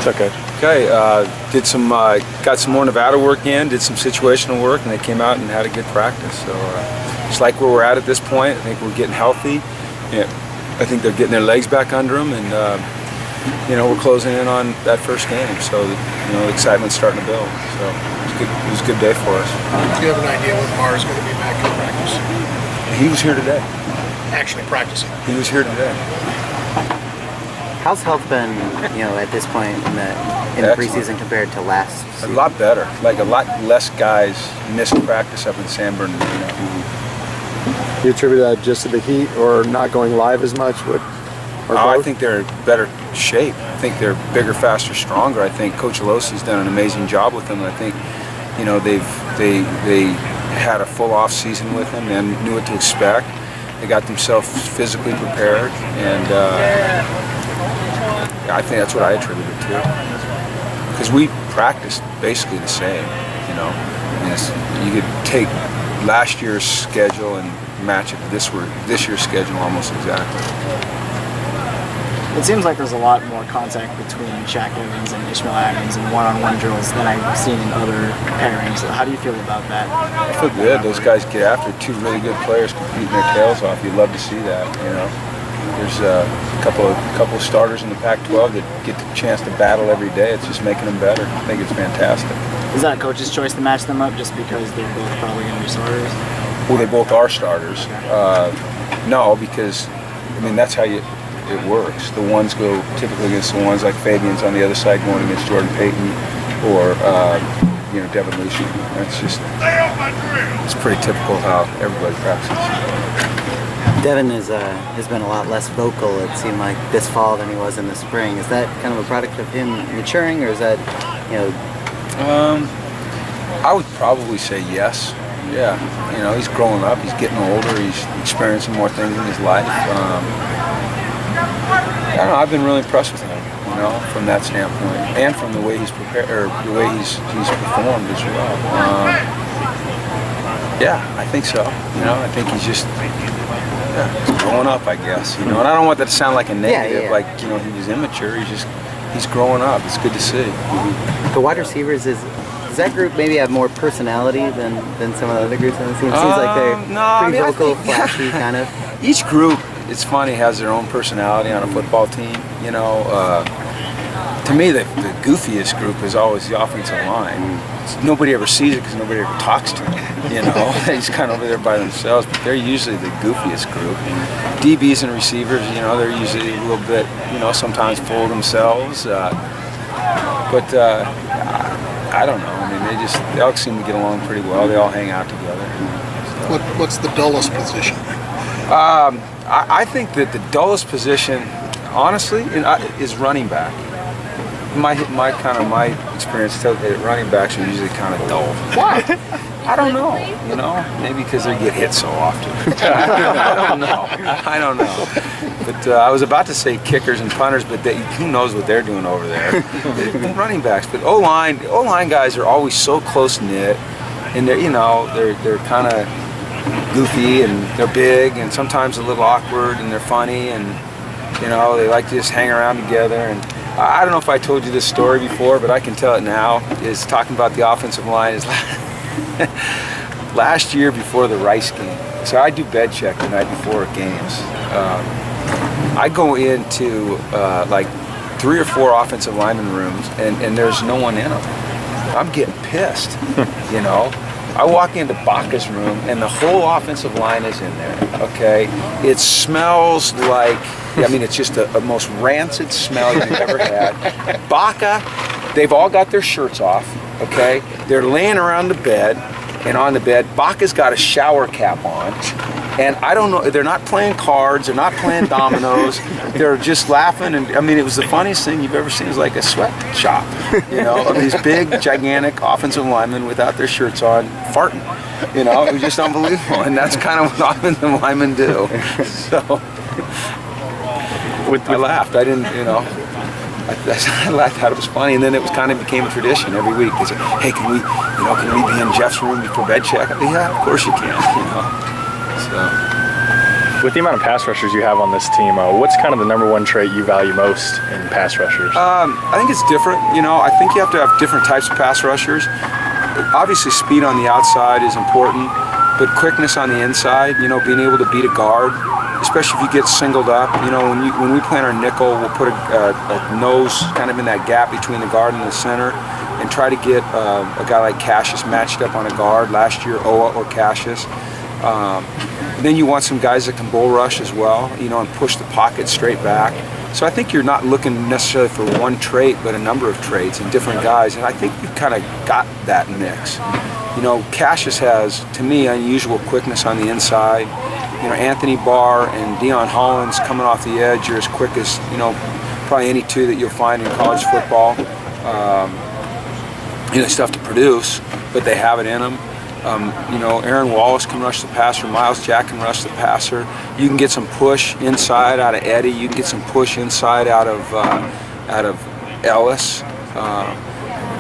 Okay. Okay, got some more Nevada work in, did some situational work, and they came out and had a good practice. So just like where we're at this point, I think we're getting healthy. Yeah, I think they're getting their legs back under them, and we're closing in on that first game. So the excitement's starting to build. So it was a good day for us. Do you have an idea when Mara's going to be back in practice? He was here today. Actually practicing. He was here today. How's health been, at this point in the preseason compared to last season? A lot better. Like a lot less guys missed practice up in San Bernardino. Do you attribute that just to the heat or not going live as much? I think they're in better shape. I think they're bigger, faster, stronger. I think Coach Alosi's done an amazing job with them. I think, they had a full off season with them and knew what to expect. They got themselves physically prepared, and I think that's what I attribute it to. Because we practiced basically the same, you could take last year's schedule and match it with this year's schedule almost exactly. It seems like there's a lot more contact between Shaq Evans and Ishmael Adams and one-on-one drills than I've seen in other pairings. How do you feel about that? I feel good. Those guys get after it. Two really good players competing their tails off. You'd love to see that, There's a couple of starters in the Pac-12 that get the chance to battle every day. It's just making them better. I think it's fantastic. Is that a coach's choice to match them up just because they're both probably going to be starters? Well, they both are starters. No, because, that's how it works. The ones go typically against the ones, like Fabian's on the other side going against Jordan Payton or, Devin Lucian. It's pretty typical how everybody practices. Devin has been a lot less vocal, it seemed like, this fall than he was in the spring. Is that kind of a product of him maturing, or is that, I would probably say yes. Yeah, he's growing up, he's getting older, he's experiencing more things in his life. I don't know, I've been really impressed with him, from that standpoint, and from the way he's prepared, or the way he's performed as well. Yeah, I think so. I think he's just he's growing up, I guess. And I don't want that to sound like a negative, like he was immature. He's growing up. It's good to see. The wide receivers does that group maybe have more personality than some of the other groups on the team? It seems like they're pretty vocal, flashy, kind of. Each group, it's funny, has their own personality on a football team. To me, the goofiest group is always the offensive line. Nobody ever sees it because nobody ever talks to them. They're just kind of over there by themselves, but they're usually the goofiest group. DBs and receivers, they're usually a little bit, sometimes full of themselves. But I don't know. They all seem to get along pretty well. They all hang out together. So. What's the dullest position? I think that the dullest position, honestly, is running back. My experience tells me that running backs are usually kind of dull. Why? I don't know. Maybe because they get hit so often. I don't know. But I was about to say kickers and punters, but who knows what they're doing over there? Running backs, but O-line guys are always so close knit, and they're kind of goofy and they're big and sometimes a little awkward and they're funny and they like to just hang around together. And I don't know if I told you this story before, but I can tell it now. Is talking about the offensive line is last year before the Rice game. So I do bed check the night before games. I go into like 3 or 4 offensive lineman rooms and there's no one in them. I'm getting pissed, I walk into Baca's room and the whole offensive line is in there, okay? It smells like, it's just a most rancid smell you've ever had. Baca, they've all got their shirts off, okay? They're laying around the bed, and on the bed, Baca's got a shower cap on, and I don't know, they're not playing cards, they're not playing dominoes, they're just laughing, and it was the funniest thing you've ever seen. It was like a sweatshop, of these big, gigantic offensive linemen without their shirts on, farting. It was just unbelievable, and that's kind of what offensive linemen do. So, I laughed. I didn't, I thought it was funny, and then it was kind of became a tradition every week. They said, "Hey, can we be in Jeff's room before bed check?" Yeah, of course you can. So. With the amount of pass rushers you have on this team, what's kind of the #1 trait you value most in pass rushers? I think it's different. You know, I think you have to have different types of pass rushers. Obviously, speed on the outside is important, but quickness on the inside. You know, being able to beat a guard, especially if you get singled up. You know, when we play in our nickel, we'll put a nose kind of in that gap between the guard and the center, and try to get a guy like Cassius matched up on a guard. Last year, Oa or Cassius. Then you want some guys that can bull rush as well, you know, and push the pocket straight back. So I think you're not looking necessarily for one trait, but a number of traits and different guys, and I think you kind of got that mix. You know, Cassius has, to me, unusual quickness on the inside. You know, Anthony Barr and Deion Hollins coming off the edge are as quick as, you know, probably any two that you'll find in college football. You know, it's tough to produce, but they have it in them. You know, Aaron Wallace can rush the passer, Miles Jack can rush the passer. You can get some push inside out of Eddie. You can get some push inside out of Ellis.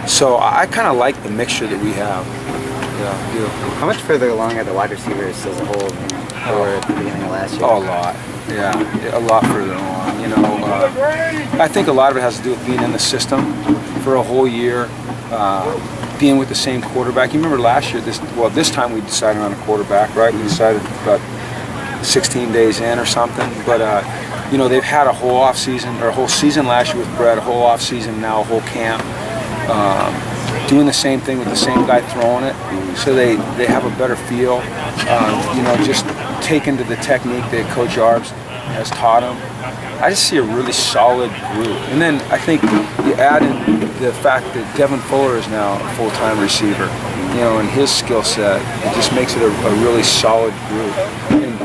So I kind of like the mixture that we have. Yeah, I do. How much further along are the wide receivers as a whole than they were at the beginning of last year? Oh, a lot. Yeah, a lot further along. You know, I think a lot of it has to do with being in the system for a whole year. Being with the same quarterback. You remember last year, this time we decided on a quarterback, right? We decided about 16 days in or something. But, you know, they've had a whole off season, or a whole season last year with Brett, a whole off season now, a whole camp. Doing the same thing with the same guy throwing it. So they have a better feel. You know, just taken to the technique that Coach Yarbs has taught them. I just see a really solid group. And then I think you add in the fact that Devin Fuller is now a full-time receiver, you know, and his skill set, it just makes it a really solid group. And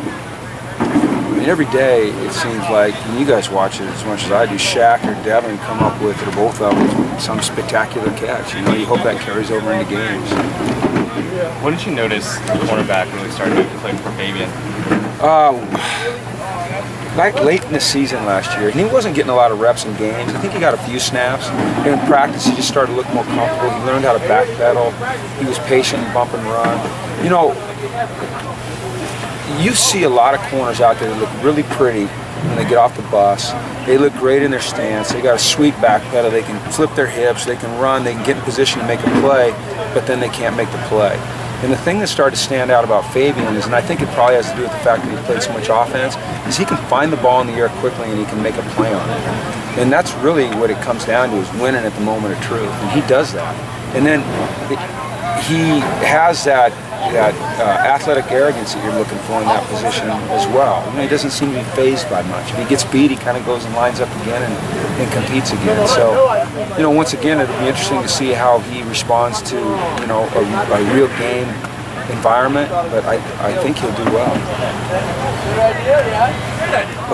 I mean, every day it seems like, and you guys watch it as much as I do, Shaq or Devin come up with, or both of them, some spectacular catch. You know, you hope that carries over into games. When did you notice the cornerback really started to click for Fabian? Like late in the season last year, and he wasn't getting a lot of reps in games. I think he got a few snaps. In practice, he just started to look more comfortable. He learned how to backpedal. He was patient and bump and run. You know, you see a lot of corners out there that look really pretty when they get off the bus. They look great in their stance. They got a sweet backpedal. They can flip their hips. They can run. They can get in position to make a play, but then they can't make the play. And the thing that started to stand out about Fabian is, and I think it probably has to do with the fact that he played so much offense, is he can find the ball in the air quickly and he can make a play on it. And that's really what it comes down to, is winning at the moment of truth. And he does that. And then he has that athletic arrogance that you're looking for in that position as well. You know, he doesn't seem to be fazed by much. If he gets beat, he kind of goes and lines up again and competes again. So, you know, once again, it'll be interesting to see how he responds to, you know, a real game environment, but I think he'll do well.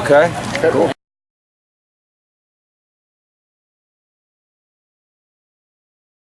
Okay? Cool.